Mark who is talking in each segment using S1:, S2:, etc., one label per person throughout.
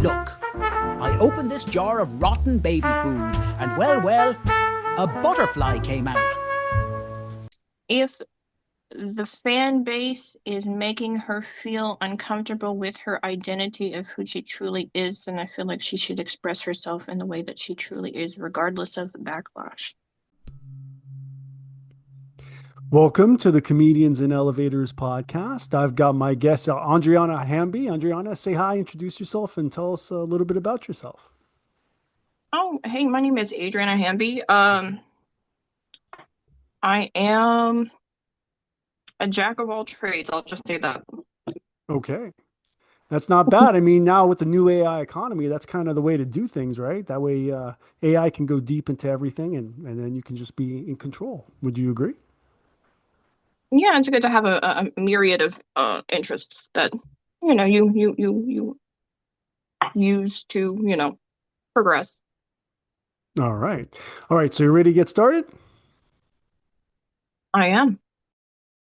S1: Look, I opened this jar of rotten baby food, and well, a butterfly came out.
S2: If the fan base is making her feel uncomfortable with her identity of who she truly is, then I feel like she should express herself in the way that she truly is, regardless of the backlash.
S3: Welcome to the Comedians in Elevators podcast. I've got my guest, Adreanna Hamby. Adreanna, say hi, introduce yourself, and tell us a little bit about yourself.
S2: Oh, hey, my name is Adriana Hamby. I am a jack of all trades. I'll just say that.
S3: Okay. That's not bad. I mean, now with the new AI economy, that's kind of the way to do things, right? That way AI can go deep into everything and then you can just be in control. Would you agree?
S2: Yeah, it's good to have a myriad of interests that you use to progress.
S3: All right. All right. So you ready to get started?
S2: I am.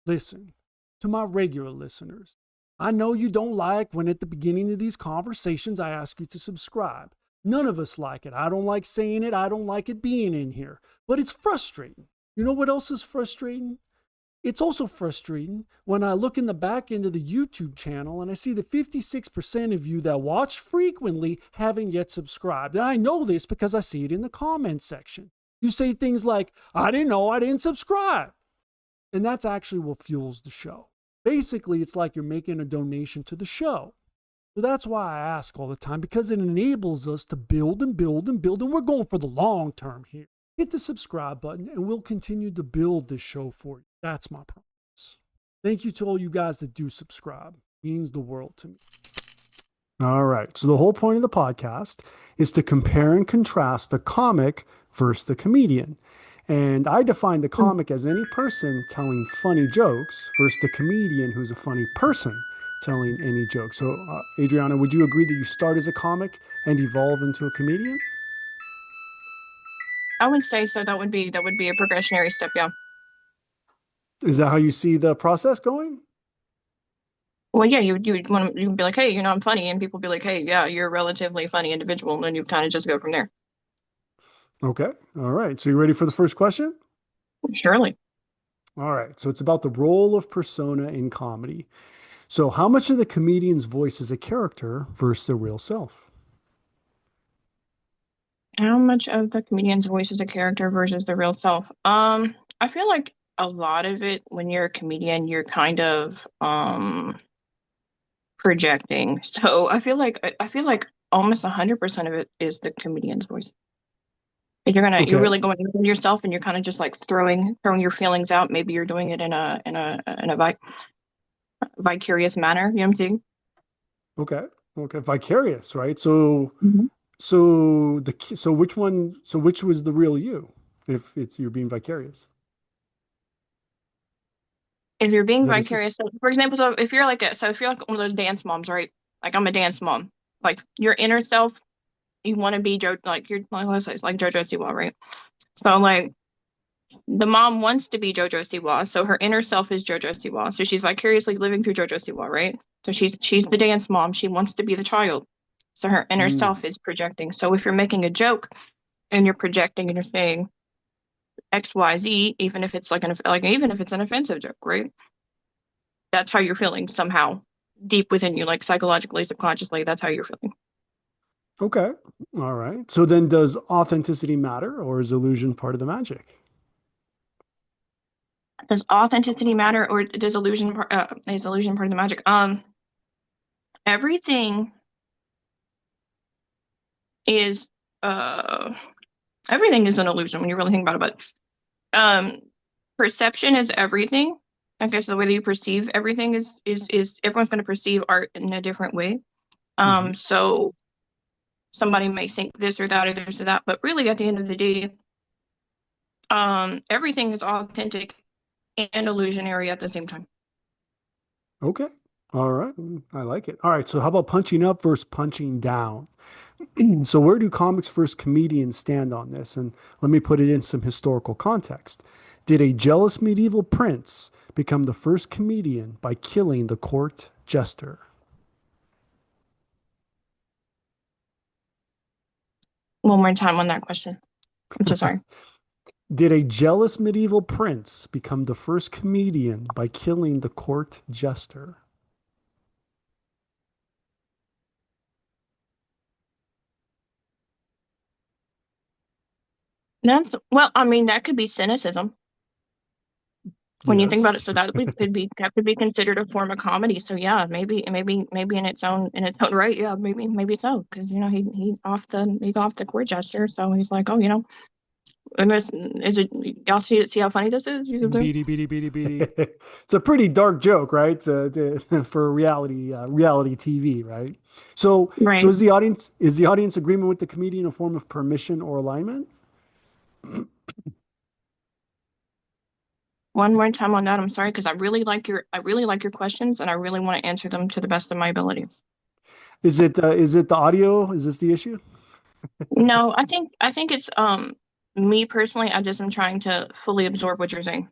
S3: Listen, to my regular listeners, I know you don't like when at the beginning of these conversations I ask you to subscribe. None of us like it. I don't like saying it. I don't like it being in here. But it's frustrating. You know what else is frustrating? It's also frustrating when I look in the back end of the YouTube channel and I see that 56% of you that watch frequently haven't yet subscribed. And I know this because I see it in the comment section. You say things like, I didn't know I didn't subscribe. And that's actually what fuels the show. Basically, it's like you're making a donation to the show. So that's why I ask all the time, because it enables us to build and build and build. And we're going for the long term here. Hit the subscribe button and we'll continue to build this show for you. That's my promise. Thank you to all you guys that do subscribe. It means the world to me. All right. So the whole point of the podcast is to compare and contrast the comic versus the comedian. And I define the comic as any person telling funny jokes versus the comedian who's a funny person telling any joke. So, Adriana, would you agree that you start as a comic and evolve into a comedian?
S2: I would say so. That would be a progressionary step, yeah.
S3: Is that how you see the process going?
S2: Well, yeah, you'd be like, hey, I'm funny, and people be like, hey, yeah, you're a relatively funny individual, and then you kind of just go from there.
S3: Okay. All right. So you ready for the first question?
S2: Surely.
S3: All right. So it's about the role of persona in comedy. So how much of the comedian's voice is a character versus the real self?
S2: How much of the comedian's voice is a character versus the real self? I feel like a lot of it, when you're a comedian, you're kind of projecting. So I feel like almost 100% of it is the comedian's voice. If you're
S3: Okay.
S2: really going into yourself, and you're kind of just like throwing your feelings out. Maybe you're doing it in a vicarious manner. You know what I'm saying?
S3: Okay. Okay. Vicarious, right? So
S2: Mhm.
S3: which was the real you if it's you're being vicarious?
S2: If you're
S3: Is
S2: being
S3: that what you
S2: vicarious, so for example, so if you're like one of those dance moms, right? Like I'm a dance mom. Like your inner self, you want to be like let's say it's like JoJo Siwa, right? So like the mom wants to be JoJo Siwa, so her inner self is JoJo Siwa. So she's vicariously living through JoJo Siwa, right? So she's the dance mom. She wants to be the child. So her inner
S3: Mm,
S2: self is projecting. So if you're making a joke and you're projecting and you're saying XYZ, even if it's even if it's an offensive joke, right? That's how you're feeling somehow deep within you, like psychologically, subconsciously, that's how you're feeling.
S3: okay. All right. So then does authenticity matter or is illusion part of the magic?
S2: Does authenticity matter, or is illusion part of the magic? Everything is uh everything is an illusion when you really think about it. But perception is everything. I guess the way that you perceive everything is everyone's going to perceive art in a different way.
S3: Hmm.
S2: So somebody may think this or that or this or that, but really at the end of the day, everything is authentic and illusionary at the same time.
S3: Okay. All right. I like it. All right. So how about punching up versus punching down? So where do comics versus comedians stand on this? And let me put it in some historical context. Did a jealous medieval prince become the first comedian by killing the court jester?
S2: One more time on that question. I'm so sorry.
S3: Did a jealous medieval prince become the first comedian by killing the court jester?
S2: That's well, I mean, that could be cynicism when you think
S3: Yes.
S2: about it. So that could be considered a form of comedy. So yeah, maybe in its own right, yeah, maybe so because he's off the court gesture, so he's like, oh, and is it y'all see how funny this is? You can say
S3: Beady, beady, beady, beady. It's a pretty dark joke, right? For reality TV, right? So
S2: right.
S3: is the audience agreement with the comedian a form of permission or alignment?
S2: One more time on that. I'm sorry because I really like your questions and I really want to answer them to the best of my ability.
S3: Is it the audio? Is this the issue?
S2: No, I think it's me personally. I just am trying to fully absorb what you're saying.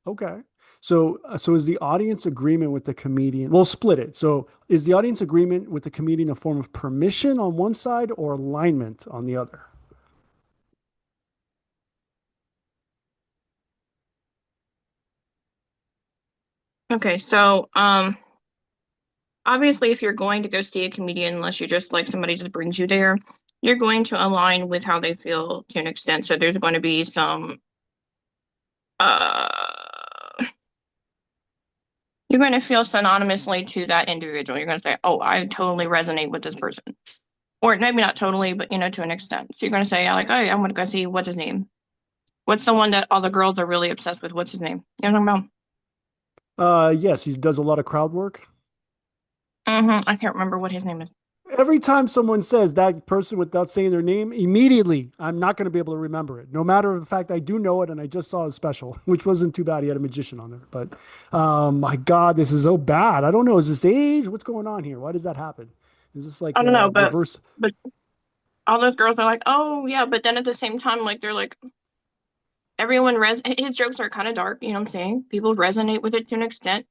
S3: Okay. So is the audience agreement with the comedian? We'll split it. So is the audience agreement with the comedian a form of permission on one side or alignment on the other?
S2: Okay, so obviously, if you're going to go see a comedian, unless you just like somebody just brings you there, you're going to align with how they feel to an extent. So there's going to be some uh you're going to feel synonymously to that individual. You're going to say, "Oh, I totally resonate with this person." Or maybe not totally, but to an extent. So you're going to say, like, "Oh, I'm going to go see what's his name? What's the one that all the girls are really obsessed with? What's his name?" You know what I'm talking
S3: Yes, he does a lot of crowd work.
S2: about? I can't remember what his name is.
S3: Every time someone says that person without saying their name, immediately I'm not going to be able to remember it. No matter the fact I do know it and I just saw his special, which wasn't too bad. He had a magician on there. But my God, this is so bad. I don't know. Is this age? What's going on here? Why does that happen? Is this like
S2: I don't know,
S3: a
S2: but
S3: reverse?
S2: but all those girls are like, "Oh yeah," but then at the same time, like they're like, his jokes are kind of dark. You know what I'm saying? People resonate with it to an extent.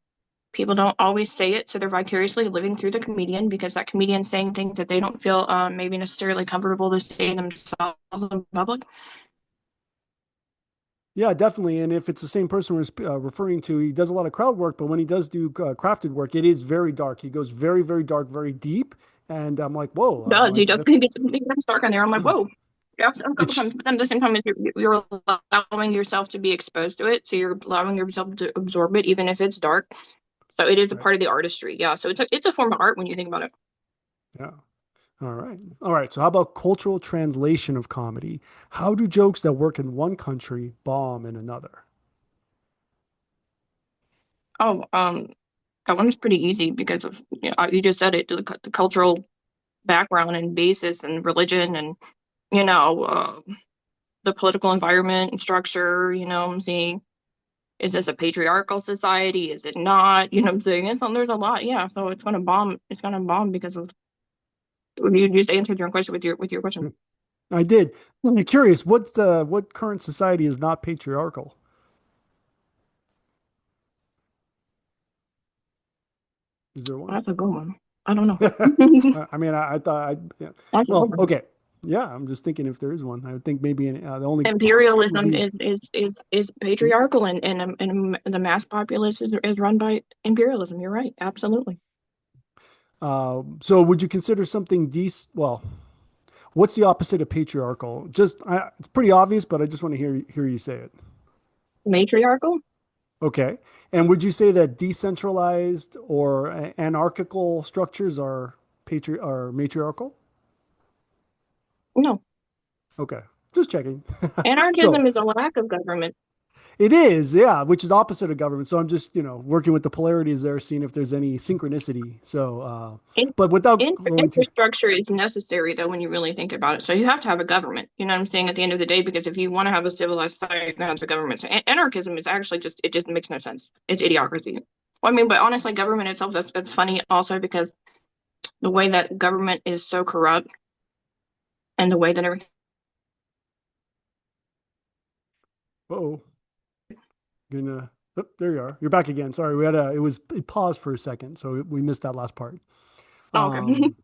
S2: People don't always say it, so they're vicariously living through the comedian because that comedian's saying things that they don't feel maybe necessarily comfortable to say themselves in public.
S3: Yeah, definitely. And if it's the same person we're referring to, he does a lot of crowd work, but when he does do crafted work, it is very dark. He goes very, very dark, very deep. And I'm like, whoa,
S2: Does he does
S3: that's,
S2: he gets dark in there? I'm like, whoa. Yeah, a couple
S3: it's,
S2: times, but then at the same time, you're allowing yourself to be exposed to it, so you're allowing yourself to absorb it, even if it's dark. So it is a
S3: right.
S2: part of the artistry. Yeah, so it's a form of art when you think about it.
S3: Yeah. All right. All right. So how about cultural translation of comedy? How do jokes that work in one country bomb in another?
S2: Oh, that one is pretty easy because of you just said it, the cultural background and basis and religion and you know uh, the political environment and structure. I'm saying, is this a patriarchal society? Is it not? You know what I'm saying? There's a lot. Yeah, so it's gonna bomb. It's gonna bomb because of you just answered your question with your question.
S3: I did. I'm curious, what current society is not patriarchal? Is there one?
S2: That's a good one. I don't know.
S3: I mean, I thought, yeah.
S2: That's a good
S3: Well,
S2: one.
S3: okay. Yeah, I'm just thinking if there is one. I would think maybe the only possible would
S2: Imperialism
S3: be,
S2: is patriarchal and the mass populace is run by imperialism. You're right. Absolutely.
S3: so would you consider something well, what's the opposite of patriarchal? It's pretty obvious, but I just want to hear you say it.
S2: Matriarchal?
S3: Okay. And would you say that decentralized or anarchical structures are matriarchal?
S2: No.
S3: Okay. Just checking. So
S2: Anarchism is a lack of government.
S3: it is, yeah, which is opposite of government. So I'm just, working with the polarities there, seeing if there's any synchronicity. So,
S2: In,
S3: but without going to,
S2: infrastructure is necessary, though, when you really think about it. So you have to have a government. You know what I'm saying? At the end of the day, because if you want to have a civilized society, you're going to have a government. So anarchism is actually it just makes no sense. It's idiocracy. Well, I mean, but honestly, government itself, that's funny also because the way that government is so corrupt and the way that everything.
S3: oh, there you are. You're back again. Sorry, it paused for a second, so we missed that last part.
S2: Oh, okay.
S3: Um,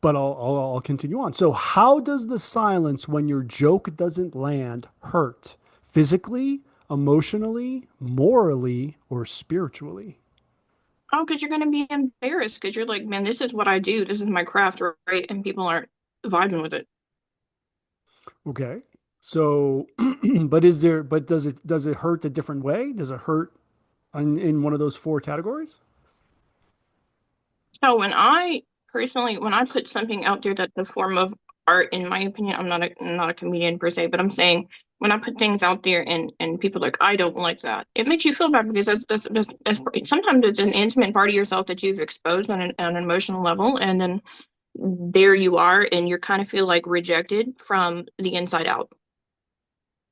S3: but I'll continue on. So, how does the silence when your joke doesn't land hurt? Physically, emotionally, morally, or spiritually?
S2: Oh, because you're gonna be embarrassed because you're like, man, this is what I do. This is my craft, right? And people aren't vibing with it.
S3: Okay. So, but does it hurt a different way? Does it hurt in one of those four categories?
S2: So when I put something out there that's a form of art, in my opinion, I'm not a comedian per se, but I'm saying when I put things out there and people are like, I don't like that, it makes you feel bad because that's sometimes it's an intimate part of yourself that you've exposed on an emotional level, and then there you are, and you kind of feel like rejected from the inside out.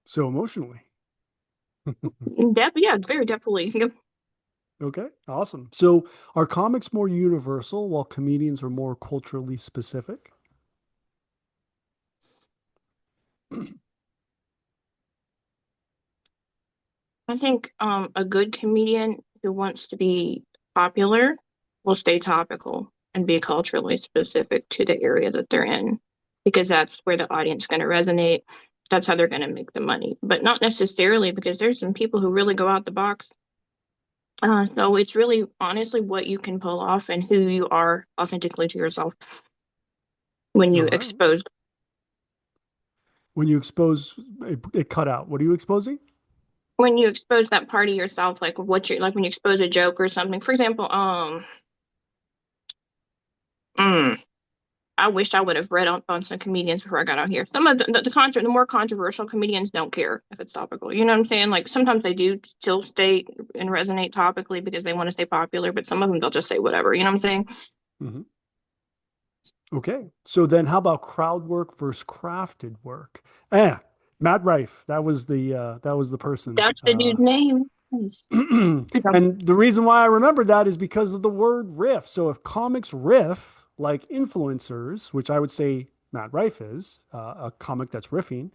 S3: So emotionally.
S2: Yeah, very definitely.
S3: Okay, awesome. So, are comics more universal while comedians are more culturally specific?
S2: I think a good comedian who wants to be popular will stay topical and be culturally specific to the area that they're in because that's where the audience is going to resonate. That's how they're going to make the money, but not necessarily because there's some people who really go out the box. So it's really honestly what you can pull off and who you are authentically to yourself when
S3: All
S2: you
S3: right.
S2: expose
S3: When you expose it cut out, what are you exposing?
S2: that part of yourself, like what you like when you expose a joke or something. For example, mm, I wish I would have read on some comedians before I got out here. Some of the more controversial comedians don't care if it's topical. You know what I'm saying? Like sometimes they do still stay and resonate topically because they want to stay popular, but some of them they'll just say whatever. You know what I'm saying?
S3: Mhm. Okay. So then how about crowd work versus crafted work? Matt Rife. That was the person.
S2: That's the dude's name. Nice.
S3: And the reason why I remember that is because of the word riff. So if comics riff like influencers, which I would say Matt Rife is, a comic that's riffing,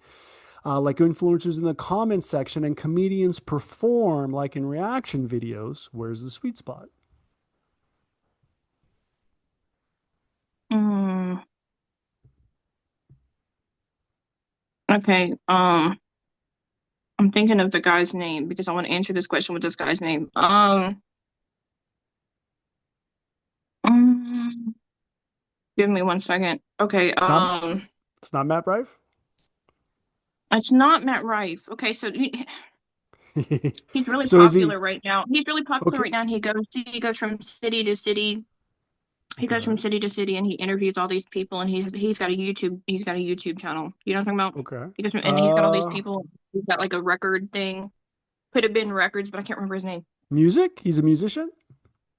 S3: like influencers in the comments section, and comedians perform like in reaction videos, where's the sweet spot?
S2: Mm, okay. I'm thinking of the guy's name because I want to answer this question with this guy's name. Mm, give me 1 second. Okay.
S3: It's not it's not Matt Rife.
S2: It's not Matt Rife. Okay, so he's really
S3: So is he
S2: popular right now. He's really popular
S3: okay?
S2: right now, and he goes from city to city. He goes from
S3: Okay.
S2: city to city, and he interviews all these people. And he's got a YouTube channel. You know what I'm talking about?
S3: Okay.
S2: And he's got all these people. He's got like a record thing. Could have been records, but I can't remember his name.
S3: Music? He's a musician,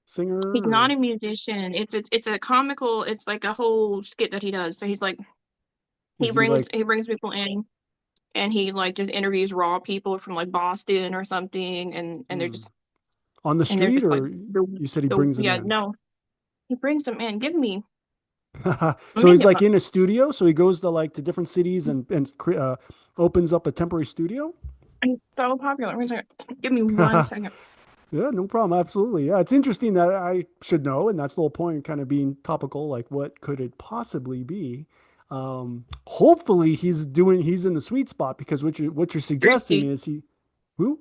S3: singer,
S2: He's not
S3: or
S2: a musician. It's a comical. It's like a whole skit that he does. So he's like
S3: is he like
S2: he brings people in, and he like just interviews raw people from like Boston or something,
S3: hmm, on the
S2: and they're
S3: street,
S2: just like
S3: or you said he
S2: the
S3: brings them
S2: yeah,
S3: in?
S2: no, he brings them in. Let
S3: So
S2: me
S3: he's
S2: get
S3: like
S2: my
S3: in a studio. So he goes to like to different cities and opens up a temporary studio.
S2: he's so popular. Wait a second. Give me 1 second.
S3: Yeah, no problem. Absolutely. Yeah, it's interesting that I should know, and that's the whole point, kind of being topical. Like, what could it possibly be? Hopefully, he's in the sweet spot because what you're suggesting
S2: Drewski.
S3: is who?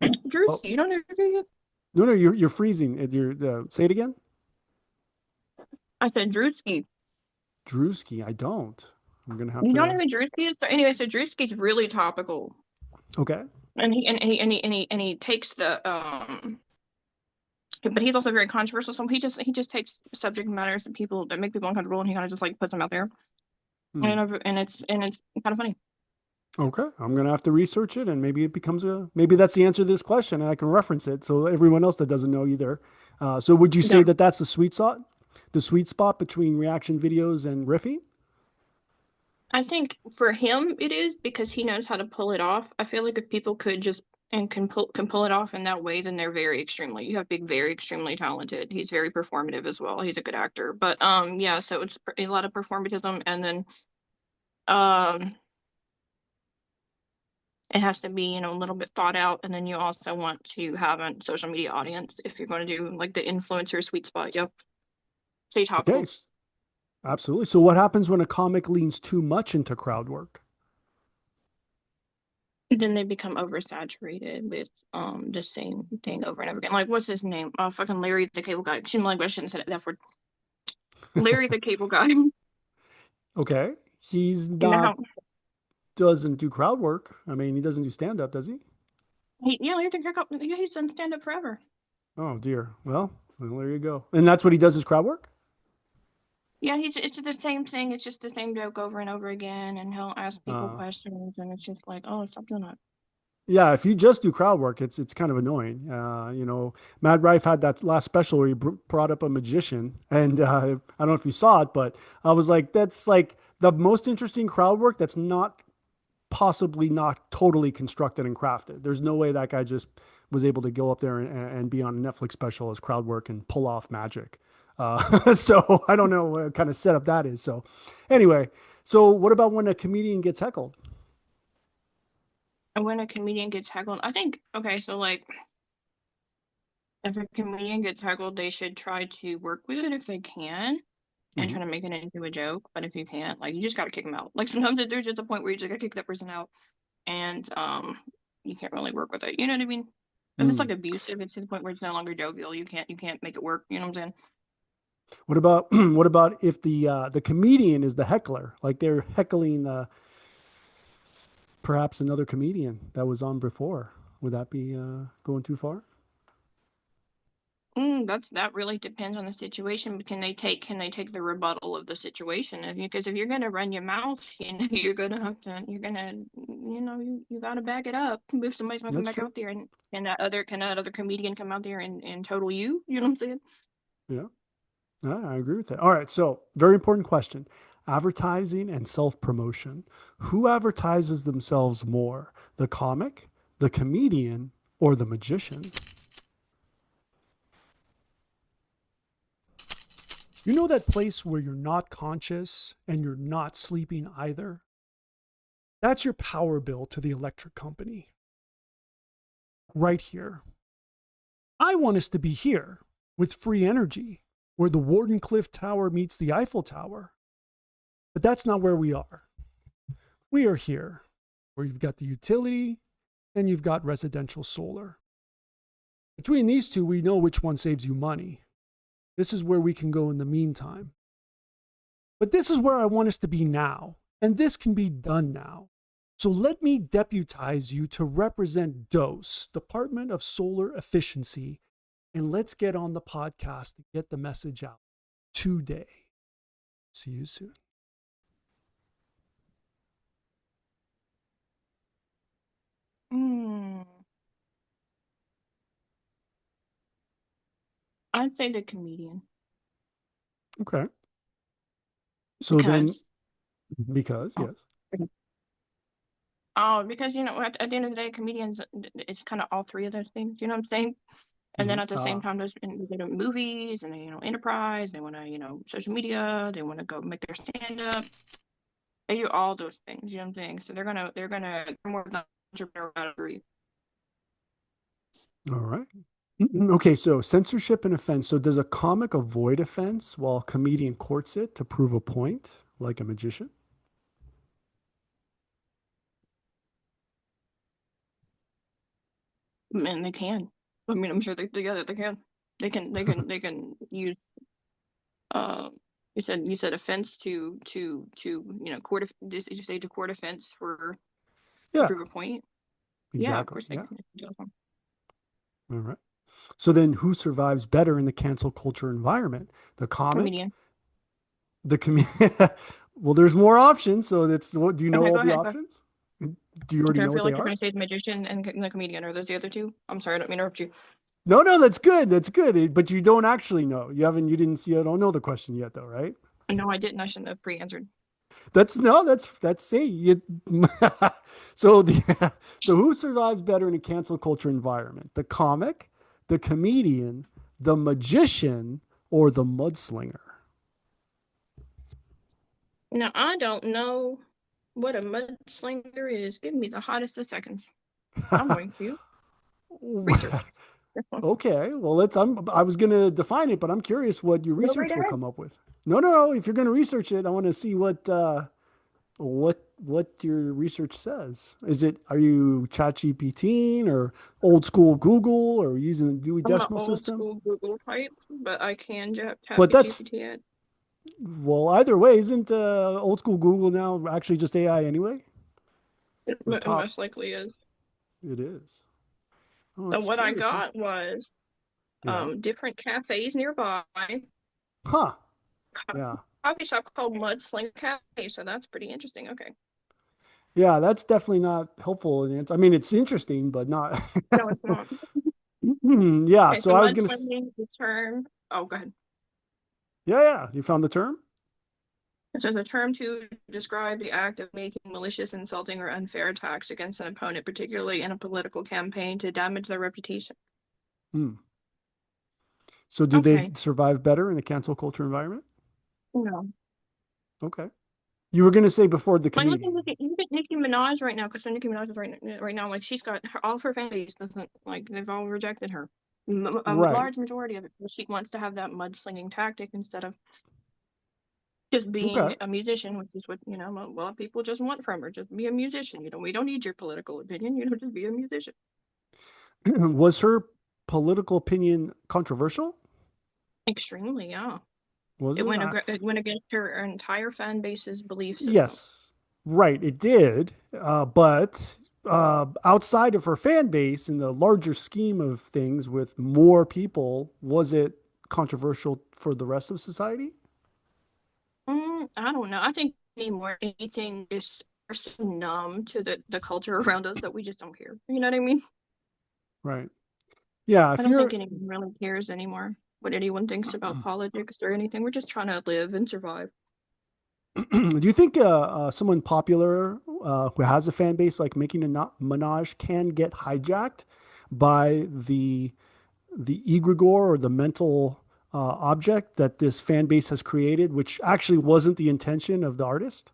S3: Oh,
S2: Drewski, you don't know who yet?
S3: no, no, you're freezing. Say it again.
S2: I said Drewski.
S3: Drewski. I don't. I'm gonna have
S2: You don't know
S3: to.
S2: who Drewski is? So anyway, so Drewski's really topical.
S3: Okay.
S2: And he takes the but he's also very controversial. So he just takes subject matters that people that make people uncomfortable and he kind of just like puts them out there.
S3: Hmm.
S2: And it's kind of funny.
S3: Okay. I'm gonna have to research it, and maybe that's the answer to this question, and I can reference it so everyone else that doesn't know either. So would you say
S2: Yeah.
S3: that that's the sweet spot between reaction videos and riffing?
S2: I think for him it is because he knows how to pull it off. I feel like if people could just and can pull it off in that way, then they're very extremely. You have big, very extremely talented. He's very performative as well. He's a good actor. But yeah, so it's a lot of performatism, and then um, it has to be a little bit thought out, and then you also want to have a social media audience if you're going to do like the influencer sweet spot. Yep, stay
S3: Okay.
S2: topical.
S3: Absolutely. So what happens when a comic leans too much into crowd work?
S2: Then they become oversaturated with the same thing over and over again. Like what's his name? Fucking Larry the Cable Guy. Shouldn't like I shouldn't have said that word. Larry the Cable Guy.
S3: Okay. He's
S2: You know
S3: not,
S2: how
S3: doesn't do crowd work. I mean, he doesn't do stand up, does he?
S2: Larry the Cable yeah, he's done stand up forever.
S3: Oh dear. Well, there you go. And that's what he does is crowd work?
S2: Yeah, it's the same thing. It's just the same joke over and over again, and he'll ask people
S3: Uh,
S2: questions, and it's just like, oh, stop doing that.
S3: yeah, if you just do crowd work, it's kind of annoying. Mad Rife had that last special where he brought up a magician, and I don't know if you saw it, but I was like, that's like the most interesting crowd work that's not possibly not totally constructed and crafted. There's no way that guy just was able to go up there and be on a Netflix special as crowd work and pull off magic. So I don't know what kind of setup that is. So anyway, so what about when a comedian gets heckled?
S2: And when a comedian gets heckled, I think okay, so like if a comedian gets heckled, they should try to work with it if they can and
S3: Mhm.
S2: try to make it into a joke. But if you can't, like you just gotta kick them out. Like sometimes there's just a point where you just gotta kick that person out, and you can't really work with it. You know what I mean? If it's like
S3: Mm.
S2: abusive, it's to the point where it's no longer jovial. You can't make it work. You know what I'm saying?
S3: What about what about if the comedian is the heckler, like they're heckling perhaps another comedian that was on before? Would that be going too far?
S2: That really depends on the situation. But can they take the rebuttal of the situation? Because if you're gonna run your mouth, you gotta back it up. If somebody's gonna come
S3: That's
S2: back
S3: true.
S2: out there and can that other comedian come out there and total you? You know what I'm saying?
S3: Yeah. I agree with that. All right. So, very important question: advertising and self promotion. Who advertises themselves more, the comic, the comedian, or the magician? You know that place where you're not conscious and you're not sleeping either? That's your power bill to the electric company. Right here. I want us to be here with free energy, where the Wardenclyffe Tower meets the Eiffel Tower. But that's not where we are. We are here, where you've got the utility and you've got residential solar. Between these two, we know which one saves you money. This is where we can go in the meantime. But this is where I want us to be now, and this can be done now. So let me deputize you to represent DOSE, Department of Solar Efficiency, and let's get on the podcast to get the message out today. See you soon.
S2: Hmm. I'd say the comedian
S3: Okay. So then,
S2: because
S3: because,
S2: oh,
S3: yes.
S2: because at the end of the day, comedians it's kind of all three of those things. You know what I'm saying? And then
S3: Mhm.
S2: at the same time, they do movies and enterprise. They want to social media. They want to go make their stand up. They do all those things. You know what I'm saying? So they're more of the entrepreneur out of three.
S3: All right. Okay, so censorship and offense. So does a comic avoid offense while a comedian courts it to prove a point, like a magician?
S2: And they can. I mean, I'm sure they can. They can use uh you said offense to court did you say to court offense for to
S3: Yeah,
S2: prove a point? Yeah, of
S3: exactly.
S2: course they
S3: Yeah.
S2: can.
S3: All right. So then who survives better in the cancel culture environment? The comic,
S2: Comedian.
S3: the comedian. Well, there's more options. So that's what, do you know
S2: Okay,
S3: all
S2: go
S3: the
S2: ahead. Go.
S3: options? Do you already
S2: Okay, I
S3: know what
S2: feel
S3: they
S2: like you're
S3: are?
S2: gonna say the magician and the comedian. Are those the other two? I'm sorry, I don't mean to interrupt you.
S3: No, that's good. That's good. But you don't actually know. You don't know the question yet though, right?
S2: No, I didn't. I shouldn't have pre-answered.
S3: That's no, that's say you. So the so who survives better in a cancel culture environment? The comic, the comedian, the magician, or the mudslinger?
S2: Now I don't know what a mudslinger is. Give me the hottest of seconds. I'm going to research this one.
S3: Okay, well I was gonna define it, but I'm curious what your
S2: Go
S3: research
S2: right
S3: will
S2: ahead.
S3: come up with. No. If you're going to research it, I want to see what your research says. Are you ChatGPTing or old school Google or using the Dewey
S2: I'm an
S3: Decimal
S2: old
S3: System?
S2: school Google type, but I can tap
S3: But
S2: the
S3: that's
S2: GPT it.
S3: well, either way, isn't old school Google now actually just AI anyway? The
S2: It
S3: top,
S2: most likely is.
S3: it is. Oh,
S2: So
S3: it's
S2: what I
S3: curious.
S2: got was
S3: Yeah.
S2: different cafes nearby.
S3: Huh.
S2: Co-
S3: Yeah.
S2: Coffee shop called Mudsling Cafe, so that's pretty interesting. Okay.
S3: Yeah, that's definitely not helpful. I mean, it's interesting, but not.
S2: No, it's not.
S3: Yeah.
S2: Okay,
S3: So
S2: so
S3: I was gonna.
S2: mudslinging, the term. Oh, go ahead.
S3: Yeah. You found the term?
S2: It says a term to describe the act of making malicious, insulting, or unfair attacks against an opponent, particularly in a political campaign, to damage their reputation.
S3: Hmm. So do they
S2: Okay.
S3: survive better in a cancel culture environment?
S2: No.
S3: Okay. You were gonna say before the
S2: Like,
S3: comedian.
S2: look at Nicki Minaj right now, because Nicki Minaj is right now, like, she's got all of her fan base doesn't, like, they've all rejected her. A
S3: Right.
S2: large majority of it. She wants to have that mudslinging tactic instead of just
S3: Okay.
S2: being a musician, which is what, a lot of people just want from her. Just be a musician. We don't need your political opinion. Just be a musician.
S3: Was her political opinion controversial?
S2: Extremely, yeah.
S3: Was it?
S2: It went against her entire fan base's belief system.
S3: Yes. Right. It did. But outside of her fan base, in the larger scheme of things, with more people, was it controversial for the rest of society?
S2: I don't know. I think anymore anything is we're so numb to the culture around us that we just don't care. You know what I mean?
S3: Right. Yeah.
S2: I
S3: If
S2: don't think
S3: you're,
S2: anyone really cares anymore what anyone thinks about politics or anything. We're just trying to live and survive.
S3: do you think someone popular who has a fan base like Nicki Minaj can get hijacked by the egregore or the mental object that this fan base has created, which actually wasn't the intention of the artist?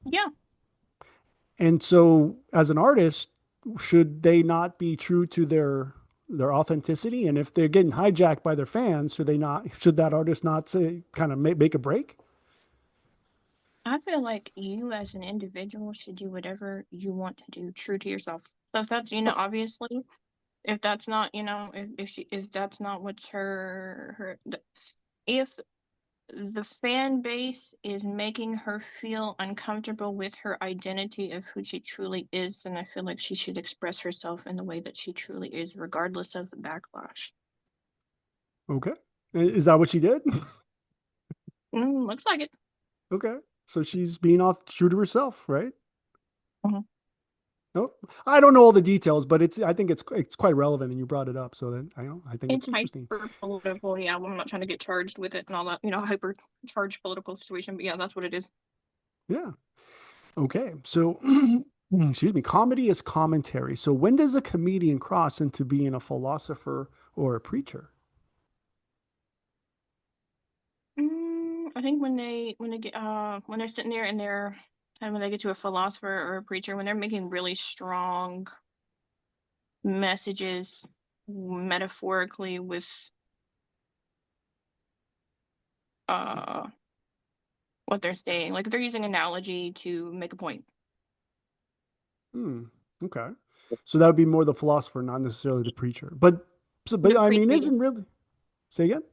S2: Yeah,
S3: And so, as an artist, should they not be true to their authenticity? And if they're getting hijacked by their fans, should that artist not say kind of make a break?
S2: I feel like you as an individual should do whatever you want to do, true to yourself. So if that's,
S3: Of-
S2: obviously, if that's not, if that's not what's if the fan base is making her feel uncomfortable with her identity of who she truly is, then I feel like she should express herself in the way that she truly is, regardless of the backlash.
S3: Okay. Is that what she did?
S2: Looks like it.
S3: Okay. So she's being off true to herself, right?
S2: Mhm.
S3: Nope. I don't know all the details, but I think it's quite relevant, and you brought it up, so then I think it's
S2: It's
S3: interesting.
S2: hyper political. Yeah, I'm not trying to get charged with it and all that, hyper charged political situation. But yeah, that's what it is.
S3: Yeah. Okay. So, excuse me. Comedy is commentary. So when does a comedian cross into being a philosopher or a preacher?
S2: I think when they're sitting there and and when they get to a philosopher or a preacher, when they're making really strong messages metaphorically with uh what they're saying, like they're using analogy to make a point.
S3: Hmm. Okay. So that would be more the philosopher, not necessarily the preacher. But
S2: The
S3: I mean,
S2: preacher,
S3: isn't really say again?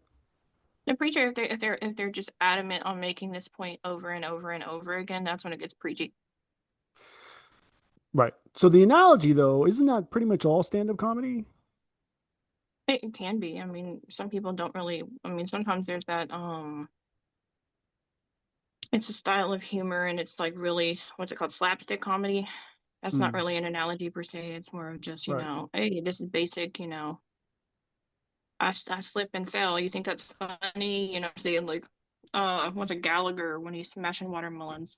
S2: the preacher, if they're just adamant on making this point over and over and over again, that's when it gets preachy.
S3: Right. So the analogy, though, isn't that pretty much all stand-up comedy?
S2: It can be. I mean, some people don't really. I mean, sometimes there's that. It's a style of humor, and it's like really what's it called, slapstick comedy. That's not
S3: Hmm.
S2: really an analogy per se. It's more of just,
S3: Right.
S2: hey, this is basic. I slip and fell. You think that's funny? Saying like, what's a Gallagher when he's smashing watermelons?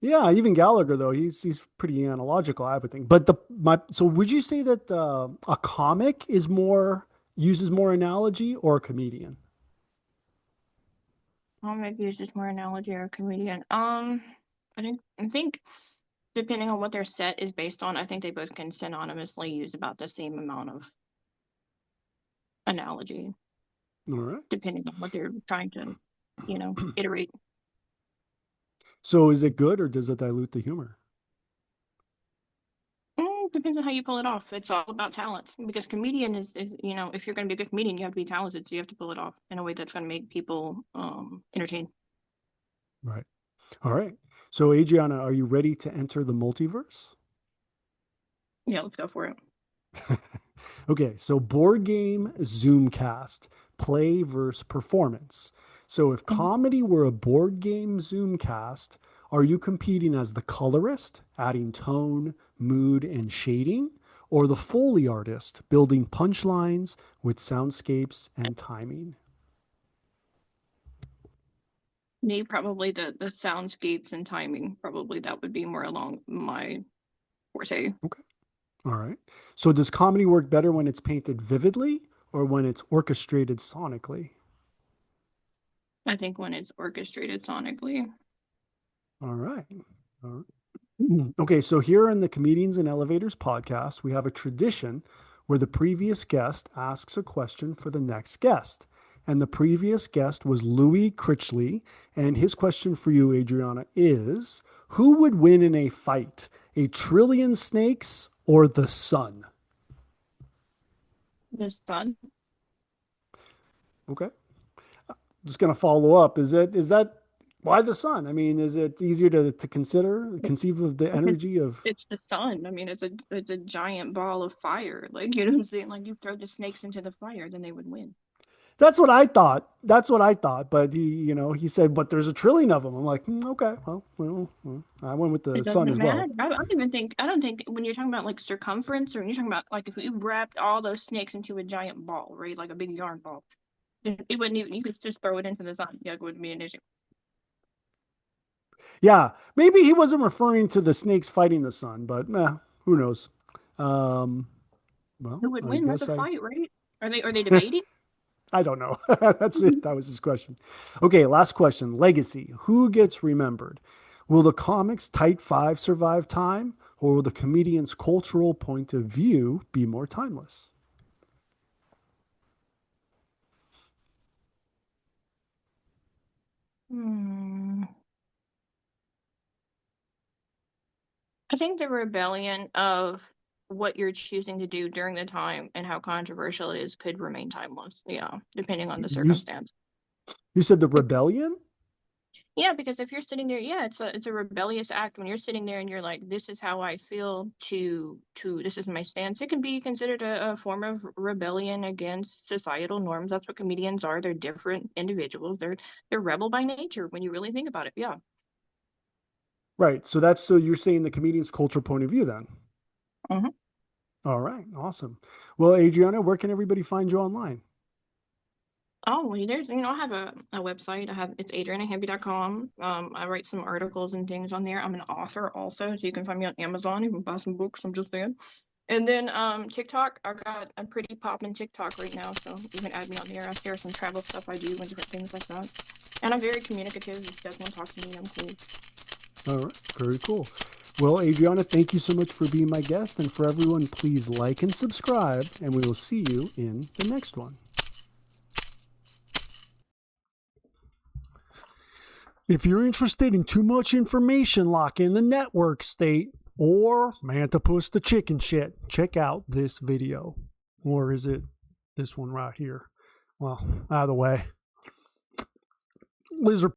S3: Yeah, even Gallagher though he's pretty analogical, I would think. But the my so would you say that a comic is more uses more analogy or a comedian?
S2: Maybe it's just more analogy or comedian. I think depending on what their set is based on, I think they both can synonymously use about the same amount of analogy.
S3: All right.
S2: depending on what they're trying to, iterate.
S3: So is it good or does it dilute the humor?
S2: Depends on how you pull it off. It's all about talent because comedian is if you're going to be a good comedian, you have to be talented. So you have to pull it off in a way that's going to make people entertained.
S3: Right. All right. So Adriana, are you ready to enter the multiverse?
S2: Yeah, let's go for it.
S3: Okay, so board game Zoomcast, play versus performance. So if
S2: Mhm.
S3: comedy were a board game Zoomcast, are you competing as the colorist, adding tone, mood, and shading, or the Foley artist, building punchlines with soundscapes and timing?
S2: Me, probably the soundscapes and timing. Probably that would be more along my forte.
S3: Okay. All right. So does comedy work better when it's painted vividly or when it's orchestrated sonically?
S2: I think when it's orchestrated sonically.
S3: All right. All right. Okay, so here in the Comedians and Elevators podcast, we have a tradition where the previous guest asks a question for the next guest. And the previous guest was Louis Critchley. And his question for you, Adriana, is who would win in a fight, a trillion snakes or the sun?
S2: The sun.
S3: Okay. Just going to follow up. Is that why the sun? I mean, is it easier to conceive of the energy of?
S2: It's the sun. I mean, it's a giant ball of fire. Like, you know what I'm saying? Like, you throw the snakes into the fire, then they would win.
S3: That's what I thought. That's what I thought. But he said, but there's a trillion of them. I'm like, okay, well, I went with the
S2: It
S3: sun
S2: doesn't
S3: as
S2: matter.
S3: well.
S2: I don't think when you're talking about like circumference or when you're talking about like if you wrapped all those snakes into a giant ball, right? Like a big yarn ball, it wouldn't even, you could just throw it into the sun. Yeah, it wouldn't be an issue.
S3: Yeah, maybe he wasn't referring to the snakes fighting the sun, but who knows? Um, well,
S2: Who would
S3: I
S2: win? That's a
S3: guess
S2: fight, right? Are they debating?
S3: I don't know. That's it. That was his question. Okay, last question. Legacy. Who gets remembered? Will the comics Tight Five survive time, or will the comedian's cultural point of view be more timeless?
S2: Hmm. I think the rebellion of what you're choosing to do during the time and how controversial it is could remain timeless. Yeah, depending on the
S3: You
S2: circumstance.
S3: you said the
S2: If
S3: rebellion?
S2: Yeah, because if you're sitting there, yeah, it's a rebellious act when you're sitting there and you're like, this is how I feel to this is my stance. It can be considered a form of rebellion against societal norms. That's what comedians are. They're different individuals. They're rebel by nature when you really think about it. Yeah.
S3: Right. So you're saying the comedian's cultural point of view then.
S2: hmm
S3: All right. Awesome. Well, Adriana, where can everybody find you online?
S2: Oh, well, there's, I have a website. It's adriannahamby.com. I write some articles and things on there. I'm an author also, so you can find me on Amazon. You can buy some books. I'm just saying. And then TikTok, I'm pretty popping TikTok right now, so you can add me on there. I share some travel stuff I do and different things like that. And I'm very communicative. If you guys want to talk to me, I'm cool.
S3: All right. Very cool. Well, Adriana, thank you so much for being my guest. And for everyone, please like and subscribe, and we will see you in the next one. If you're interested in too much information like in the network state or Mantipus the chicken shit, check out this video. Or is it this one right here? Well, either way. Lizard.